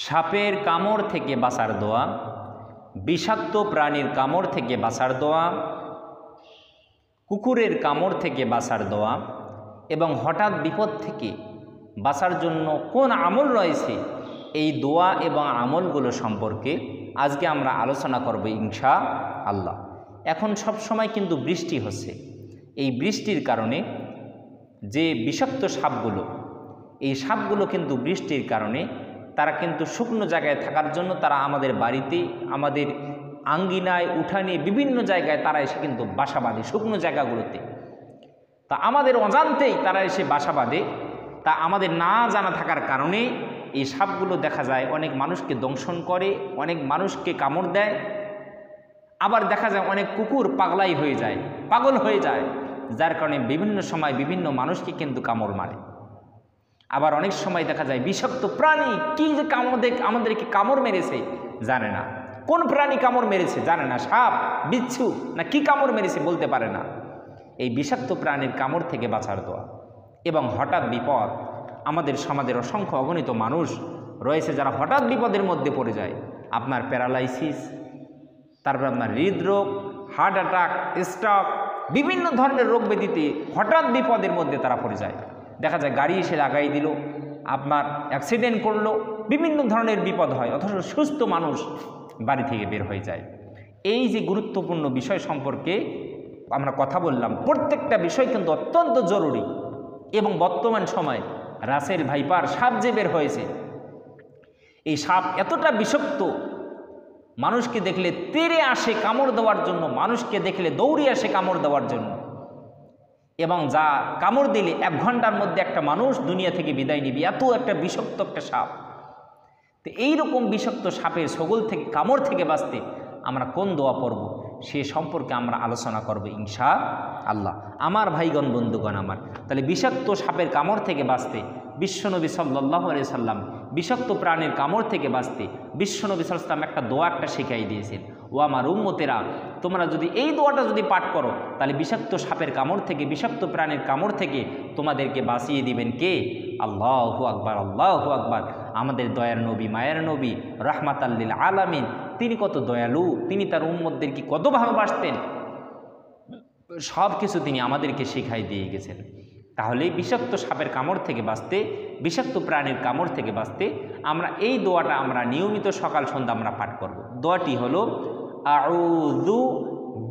সাপের কামড় থেকে বাঁচার দোয়া, বিষাক্ত প্রাণীর কামড় থেকে বাঁচার দোয়া, কুকুরের কামড় থেকে বাঁচার দোয়া এবং হঠাৎ বিপদ থেকে বাঁচার জন্য কোন আমল রয়েছে, এই দোয়া এবং আমলগুলো সম্পর্কে আজকে আমরা আলোচনা করব ইনশাআল্লাহ। এখন সব সময় কিন্তু বৃষ্টি হচ্ছে, এই বৃষ্টির কারণে যে বিষাক্ত সাপগুলো, এই সাপগুলো কিন্তু বৃষ্টির কারণে তারা কিন্তু শুকনো জায়গায় থাকার জন্য তারা আমাদের বাড়িতে, আমাদের আঙ্গিনায়, উঠানে, বিভিন্ন জায়গায় তারা এসে কিন্তু বাসা বাঁধে শুকনো জায়গাগুলোতে। তা আমাদের অজান্তেই তারা এসে বাসা বাঁধে, তা আমাদের না জানা থাকার কারণে এই সাপগুলো দেখা যায় অনেক মানুষকে দংশন করে, অনেক মানুষকে কামড় দেয়। আবার দেখা যায় অনেক কুকুর পাগলাই হয়ে যায়, পাগল হয়ে যায়, যার কারণে বিভিন্ন সময় বিভিন্ন মানুষকে কিন্তু কামড় মারে। আবার অনেক সময় দেখা যায় বিষাক্ত প্রাণী কি যে আমাদেরকে কামড় মেরেছে জানে না, কোন প্রাণী কামড় মেরেছে জানে না, সাপ, বিচ্ছু না কি কামড় মেরেছে বলতে পারে না। এই বিষাক্ত প্রাণীর কামড় থেকে বাঁচার দোয়া এবং হঠাৎ বিপদ, আমাদের সমাজের অসংখ্য অগণিত মানুষ রয়েছে যারা হঠাৎ বিপদের মধ্যে পড়ে যায়। আপনার প্যারালাইসিস, তারপর আপনার হৃদরোগ, হার্ট অ্যাটাক, স্ট্রোক, বিভিন্ন ধরনের রোগ ব্যাধিতে হঠাৎ বিপদের মধ্যে তারা পড়ে যায়। দেখা যায় গাড়ি এসে লাগাই দিল, আপনার অ্যাক্সিডেন্ট করলো, বিভিন্ন ধরনের বিপদ হয়, অথচ সুস্থ মানুষ বাড়ি থেকে বের হয়ে যায়। এই যে গুরুত্বপূর্ণ বিষয় সম্পর্কে আমরা কথা বললাম, প্রত্যেকটা বিষয় কিন্তু অত্যন্ত জরুরি। এবং বর্তমান সময় রাসেল ভাইপার সাপ যে বের হয়েছে, এই সাপ এতটা বিষাক্ত, মানুষকে দেখলে তেড়ে আসে কামড় দেওয়ার জন্য, মানুষকে দেখলে দৌড়ে আসে কামড় দেওয়ার জন্য, এবং যা কামড় দিলে 1 ঘন্টার মধ্যে একটা মানুষ দুনিয়া থেকে বিদায় নিবে, এত একটা বিষাক্ত একটা সাপ। তো এইরকম বিষাক্ত সাপের ছোবল থেকে, কামড় থেকে বাঁচতে আমরা কোন দোয়া পড়ব সে সম্পর্কে আমরা আলোচনা করব ইনশাআল্লাহ। আমার ভাইগণ, বন্ধুগণ আমার, তাহলে বিষাক্ত সাপের কামড় থেকে বাঁচতে বিশ্বনবী সাল্লাল্লাহু আলাইহি সাল্লাম বিষাক্ত প্রাণীর কামড় থেকে বাঁচতে বিশ্বনবী সাল্লাল্লাহু আলাইহি সাল্লাম একটা দোয়া শিখাই দিয়েছেন। ও আমার উম্মতেরা, তোমরা যদি এই দোয়াটা যদি পাঠ করো, তাহলে বিষাক্ত সাপের কামড় থেকে, বিষাক্ত প্রাণীর কামড় থেকে তোমাদেরকে বাঁচিয়ে দিবেন কে? আল্লাহু আকবার, আল্লাহু আকবার। আমাদের দয়ার নবী, মায়ের নবী, রাহমাতাল লিল আলামিন, তিনি কত দয়ালু, তিনি তার উম্মতদেরকে কত ভালোবাসতেন, সব কিছু তিনি আমাদেরকে শিখাই দিয়ে গেছেন। তাহলে বিষাক্ত সাপের কামড় থেকে বাঁচতে, বিষাক্ত প্রাণীর কামড় থেকে বাঁচতে আমরা এই দোয়াটা আমরা নিয়মিত সকাল সন্ধ্যা আমরা পাঠ করব। দোয়াটি হলো আউযু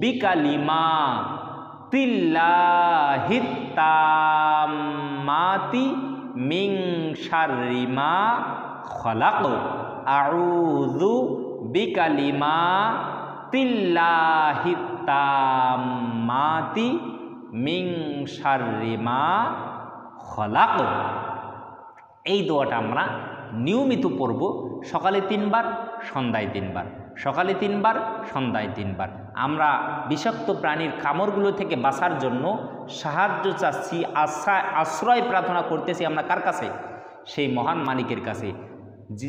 বিকালিমাতিল্লাহিত তাম্মাতি মিন শাররি মা খলাক। আউযু বিকালিমাতিল্লাহিত তাম্মাতি মিন শাররি মা খলাক। এই দোয়াটা আমরা নিয়মিত পড়ব, সকালে 3 বার, সন্ধ্যায় 3 বার, সকালে 3 বার, সন্ধ্যায় 3 বার। আমরা বিষাক্ত প্রাণীর কামড়গুলো থেকে বাঁচার জন্য সাহায্য চাচ্ছি, আশ্রয় প্রার্থনা করতেছি আমরা কার কাছে? সেই মহান মালিকের কাছে,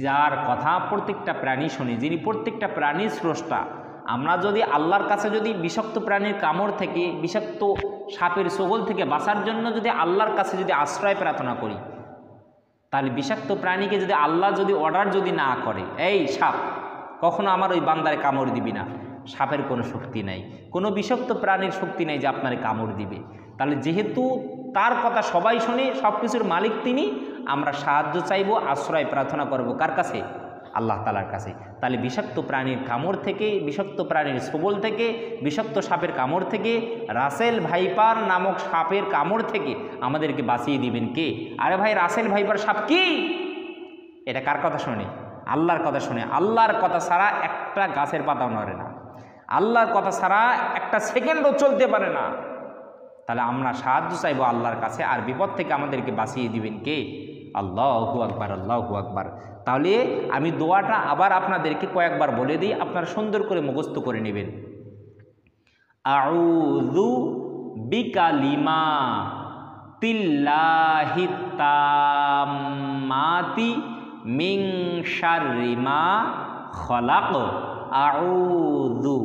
যার কথা প্রত্যেকটা প্রাণী শুনি, যিনি প্রত্যেকটা প্রাণীর স্রষ্টা। আমরা যদি আল্লাহর কাছে যদি বিষাক্ত প্রাণীর কামড় থেকে, বিষাক্ত সাপের ছোবল থেকে বাঁচার জন্য যদি আল্লাহর কাছে যদি আশ্রয় প্রার্থনা করি, তাহলে বিষাক্ত প্রাণীকে যদি আল্লাহ যদি অর্ডার যদি না করে, এই সাপ কখনো আমার ওই বান্দারে কামড় দিবি না, সাপের কোনো শক্তি নাই, কোনো বিষাক্ত প্রাণীর শক্তি নেই যে আপনারে কামড় দিবে। তাহলে যেহেতু তার কথা সবাই শুনে, সব কিছুর মালিক তিনি, আমরা সাহায্য চাইব, আশ্রয় প্রার্থনা করব কার কাছে? আল্লাহ তাআলার কাছে। তাহলে বিষাক্ত প্রাণীর কামড় থেকে, বিষাক্ত প্রাণীর ছোবল থেকে, বিষাক্ত সাপের কামড় থেকে, রাসেল ভাইপার নামক সাপের কামড় থেকে আমাদেরকে বাঁচিয়ে দিবেন কে? আরে ভাই, রাসেল ভাইপার সাপ কি? এটা কার কথা শুনে? আল্লাহর কথা শুনে। আল্লাহর কথা ছাড়া একটা গাছের পাতাও নড়ে না, আল্লাহর কথা ছাড়া একটা সেকেন্ডও চলতে পারে না। তাহলে আমরা সাহায্য চাইবো আল্লাহর কাছে, আর বিপদ থেকে আমাদেরকে বাঁচিয়ে দিবেন কে? আল্লাহু আকবার, আল্লাহু আকবার। তাহলে আমি দোয়াটা আবার আপনাদেরকে কয়েকবার বলে দিই, আপনারা সুন্দর করে মুখস্থ করে নেবেন। আউযু বিকালিমাতিল্লাহিত তাম্মাতি মিন শাররি মা খলাক। আউযু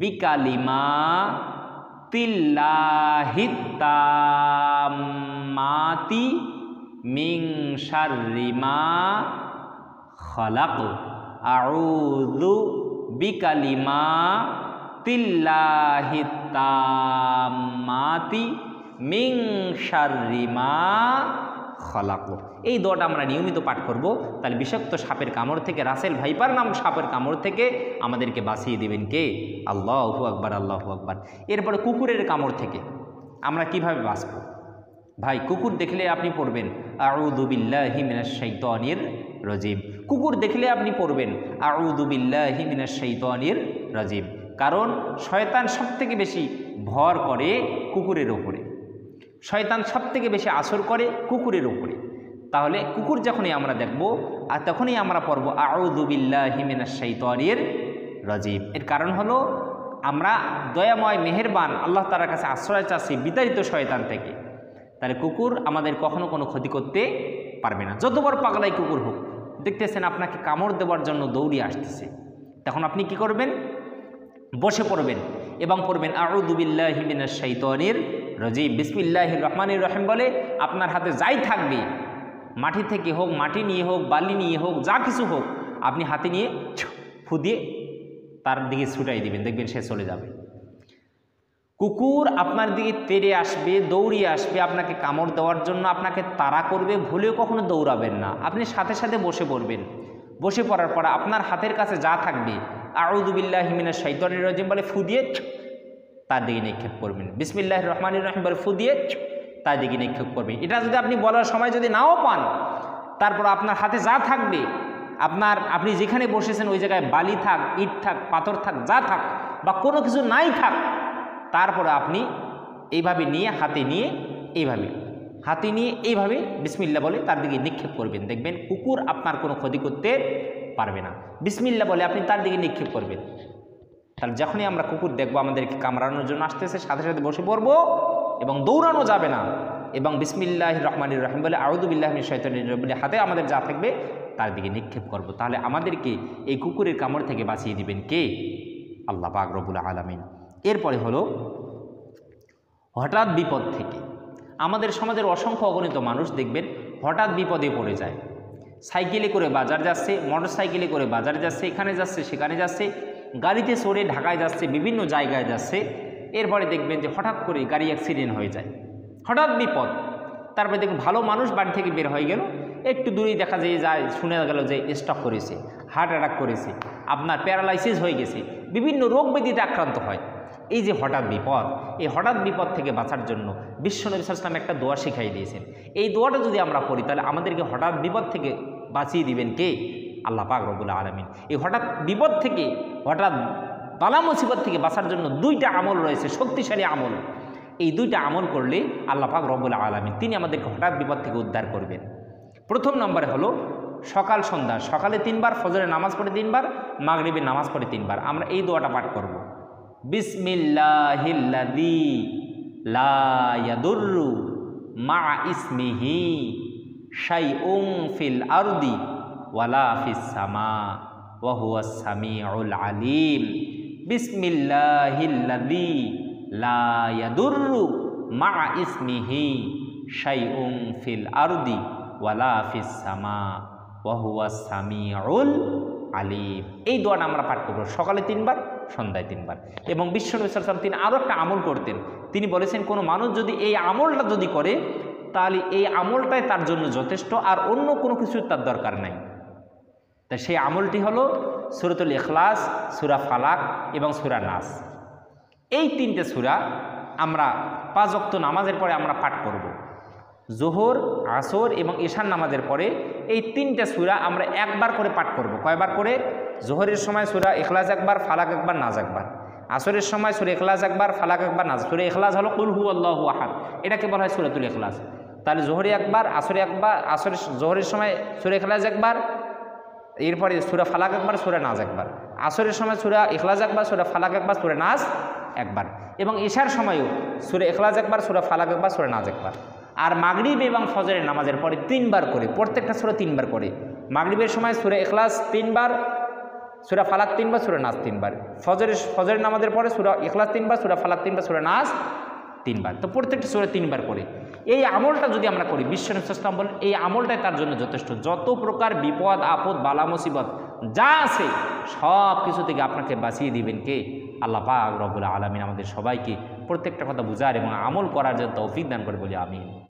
বিকালিমাতিল্লাহিত তাম্মাতি মিন শাররি মা খলাক, আউযু বিকালিমাতিল্লাহিত তাম্মাতি মিন শাররি মা খলাক। এই দোয়াটা আমরা নিয়মিত পাঠ করব, তাহলে বিষাক্ত সাপের কামড় থেকে, রাসেল ভাইপার নাম সাপের কামড় থেকে আমাদেরকে বাঁচিয়ে দিবেন কে? আল্লাহু আকবার, আল্লাহু আকবার। এরপরে কুকুরের কামড় থেকে আমরা কিভাবে বাঁচব? ভাই, কুকুর দেখলে আপনি পড়বেন আউযু বিল্লাহি মিনাশ শাইতানির রাজিম। কুকুর দেখলে আপনি পড়বেন আউযু বিল্লাহি মিনাশ শাইতানির রাজিম, কারণ শয়তান সবথেকে বেশি ভর করে কুকুরের ওপরে, শয়তান সবথেকে বেশি আসর করে কুকুরের ওপরে। তাহলে কুকুর যখনই আমরা দেখব আর তখনই আমরা পড়ব আউযু বিল্লাহি মিনাশ শাইতানির রাজিম। এর কারণ হলো আমরা দয়াময় মেহেরবান আল্লাহ তাআলার কাছে আশ্রয় চাচ্ছি বিতাড়িত শয়তান থেকে। তাহলে কুকুর আমাদের কখনো কোনো ক্ষতি করতে পারবে না, যত বড় পাগলাই কুকুর হোক। দেখতেছেন আপনাকে কামড় দেওয়ার জন্য দৌড়িয়ে আসতেছে, তখন আপনি কি করবেন? বসে পড়বেন এবং পড়বেন আউযু বিল্লাহি মিনাশ শাইতানির রাজিম, বিসমিল্লাহির রহমানির রহিম বলে আপনার হাতে যাই থাকবে, মাটি থেকে হোক, মাটি নিয়ে হোক, বালি নিয়ে হোক, যা কিছু হোক, আপনি হাতে নিয়ে ফু দিয়ে তার দিকে ছুটাই দিবেন, দেখবেন সে চলে যাবে। কুকুর আপনার দিকে তেড়ে আসবে, দৌড়িয়ে আসবে আপনাকে কামড় দেওয়ার জন্য, আপনাকে তাড়া করবে, ভুলেও কখনো দৌড়াবেন না, আপনি সাথে সাথে বসে পড়বেন। বসে পড়ার পর আপনার হাতের কাছে যা থাকবে আউযু বিল্লাহি মিনাশ শাইতানির রাজিম বলে ফু দিয়ে তার দিকে নিক্ষেপ করবেন, বিসমিল্লাহির রহমানির রহিম বলে ফু দিয়ে তার দিকে নিক্ষেপ করবেন। এটা যদি আপনি বলার সময় যদি নাও পান, তারপর আপনার হাতে যা থাকবে, আপনি যেখানে বসেছেন ওই জায়গায় বালি থাক, ইট থাক, পাথর থাক, যা থাক বা কোনো কিছু নাই থাক, তারপরে আপনি এইভাবে নিয়ে হাতে নিয়ে এইভাবে বিসমিল্লাহ বলে তার দিকে নিক্ষেপ করবেন, দেখবেন কুকুর আপনার কোনো ক্ষতি করতে পারবে না। বিসমিল্লাহ বলে আপনি তার দিকে নিক্ষেপ করবেন। তাহলে যখনই আমরা কুকুর দেখবো আমাদেরকে কামড়ানোর জন্য আসতেছে, সাথে সাথে বসে পড়বো এবং দৌড়ানো যাবে না, এবং বিসমিল্লাহির রহমানির রহিম বলে আউযু বিল্লাহি মিনাশ শাইতানির রাজিম বলে হাতে আমাদের যা থাকবে তার দিকে নিক্ষেপ করব। তাহলে আমাদেরকে এই কুকুরের কামড় থেকে বাঁচিয়ে দিবেন কে? আল্লাহ পাক রব্বুল আলামিন। এরপরে হলো হঠাৎ বিপদ থেকে। আমাদের সমাজের অসংখ্য অগণিত মানুষ দেখবেন হঠাৎ বিপদে পড়ে যায়। সাইকেলে করে বাজার যাচ্ছে, মোটর সাইকেলে করে বাজার যাচ্ছে, এখানে যাচ্ছে সেখানে যাচ্ছে, গাড়িতে চড়ে ঢাকায় যাচ্ছে, বিভিন্ন জায়গায় যাচ্ছে। এরপরে দেখবেন যে হঠাৎ করে গাড়ি অ্যাক্সিডেন্ট হয়ে যায়, হঠাৎ বিপদ। তারপরে দেখুন ভালো মানুষ বাড়ি থেকে বের হয়ে গেল, একটু দূরেই দেখা যায় শুনে গেল যে স্ট্রোক করেছে, হার্ট অ্যাটাক করেছে, আপনার প্যারালাইসিস হয়ে গেছে, বিভিন্ন রোগ ব্যাধিতে আক্রান্ত হয়। এই যে হঠাৎ বিপদ, এই হঠাৎ বিপদ থেকে বাঁচার জন্য বিশ্বনবী সাল্লাল্লাহু আলাইহি ওয়াসাল্লাম একটা দোয়া শিখাই দিয়েছেন। এই দোয়াটা যদি আমরা পড়ি তাহলে আমাদেরকে হঠাৎ বিপদ থেকে বাঁচিয়ে দিবেন কে? আল্লাহ পাক রব্বুল আলামিন। এই হঠাৎ বিপদ থেকে, হঠাৎ বালা মুসিবত থেকে বাঁচার জন্য দুইটা আমল রয়েছে, শক্তিশালী আমল। এই দুইটা আমল করলে আল্লাহ পাক রব্বুল আলামিন তিনি আমাদেরকে হঠাৎ বিপদ থেকে উদ্ধার করবেন। প্রথম নম্বরে হলো সকাল সন্ধ্যা, সকালে 3 বার, ফজরের নামাজ পড়ে 3 বার, মাগরিবের নামাজ পড়ে 3 বার আমরা এই দোয়াটা পাঠ করব। বিসমিল্লাহিল্লাযী লা ইয়াদুররু মা ইসমিহি শাইউন ফিল আরদি ওয়ালা ফিস সামা ওয়া হুয়াস সামিউল আলিম। বিসমিল্লাহিল্লাযী লা ইয়াদুররু মা ইসমিহি শাইউন ফিল আরদি ওয়ালা ফিস সামা ওয়া হুয়াস সামিউল আলিম। এই দোয়াটা আমরা পাঠ করব সকালে 3 বার, সন্ধ্যায় 3 বার। এবং বিশ্বনবী সাল্লাল্লাহু আলাইহি ওয়াসাল্লাম তিনি আরও একটা আমল করতেন। তিনি বলেছেন কোনো মানুষ যদি এই আমলটা যদি করে তাহলে এই আমলটাই তার জন্য যথেষ্ট, আর অন্য কোনো কিছুর তার দরকার নাই। তাই সেই আমলটি হলো সূরাতুল ইখলাস, সূরা ফালাক এবং সূরা নাস। এই 3টে সূরা আমরা 5 ওয়াক্ত নামাজের পরে আমরা পাঠ করব। জোহর, আসর এবং ঈশার নামাজের পরে এই 3টে সূরা আমরা একবার করে পাঠ করব। কয়বার করে? জোহরের সময় সূরা ইখলাস একবার, ফালাক একবার, নাস একবার। আসরের সময় সূরা ইখলাস একবার, ফালাক একবার, নাস। সূরা ইখলাস হলো কুল হুয়াল্লাহু আহাদ, এটাকে বলা হয় সূরাতুল ইখলাস। তাহলে জোহরে একবার, আসরে একবার, জোহরের সময় সূরা ইখলাস একবার, এরপরে সূরা ফালাক একবার, সূরা নাস একবার। আসরের সময় সূরা ইখলাস একবার, সূরা ফালাক একবার, সূরা নাস একবার। এবং ঈশার সময়ও সূরা ইখলাস একবার, সূরা ফালাক একবার, সূরা নাস একবার। আর মাগরিব এবং ফজরের নামাজের পরে 3 বার করে, প্রত্যেকটা সূরা 3 বার করে। মাগরিবের সময় সূরা ইখলাস 3 বার, সূরা ফালাক 3 বার, সূরা নাস 3 বার। ফজরের নামাজের পরে সূরা ইখলাস 3 বার, সূরা ফালাক 3 বার, সূরা নাস 3 বার। তো প্রত্যেকটা সূরা 3 বার করে এই আমলটা যদি আমরা করি, বিশ্বনবী সাল্লাল্লাহু আলাইহি ওয়াসাল্লাম বলেন এই আমলটাই তার জন্য যথেষ্ট। যত প্রকার বিপদ আপদ বালা মুসিবত যা আছে সব কিছু থেকে আপনাকে বাঁচিয়ে দিবেন কে? আল্লাহ পাক রব্বুল আলামিন আমাদের সবাইকে প্রত্যেকটা কথা বুঝার এবং আমল করার জন্য তৌফিক দান করে বলি আমিন।